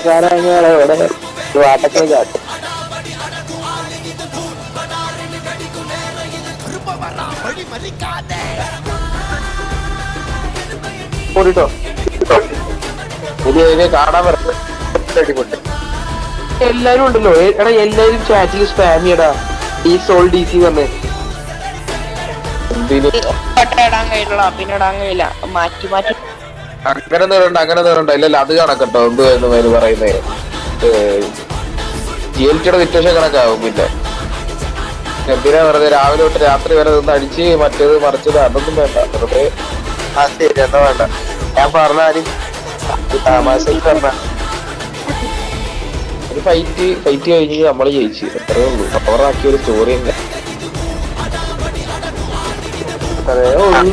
കരങ്ങളോടെ വാട്ടൊക്കെ ചാട്ടും. പോട്ടോ ഇനി കാണാൻ പറ്റും. എല്ലാരും ഉണ്ടല്ലോ എടാ, എല്ലാരും ചാറ്റിൽ സ്പാം ചെയ്യടാ ഈ സോൾ ഡി സി പറഞ്ഞ്. ഇടാൻ കഴിയില്ല, പിന്നെ ഇടാൻ കഴിയില്ല, മാറ്റി മാറ്റി അങ്ങനെ നേരണ്ട ഇല്ലല്ല, അത് കണക്കട്ടോ. എന്ത് പറയുന്നേ, ജിഎൽറ്റിയുടെ സിറ്റുവേഷൻ കണക്കാവും. പിന്നെ എന്തിനാ വെറുതെ രാവിലെ തൊട്ട് രാത്രി വരെ നിന്ന് അടിച്ച് മറ്റേത് മറിച്ചത് അതൊന്നും വേണ്ട. വെറുതെ ആ ശരി എന്നാ വേണ്ട. ഞാൻ പറഞ്ഞാലും തമാശക്ക് പറഞ്ഞ ഒരു ഫൈറ്റ് കഴിഞ്ഞ് നമ്മള് ജയിച്ചു, അത്രേ ഉള്ളൂ. പവറാക്കിയ ഒരു സ്റ്റോറി തന്നെ, അത്രേ ഉള്ളൂ.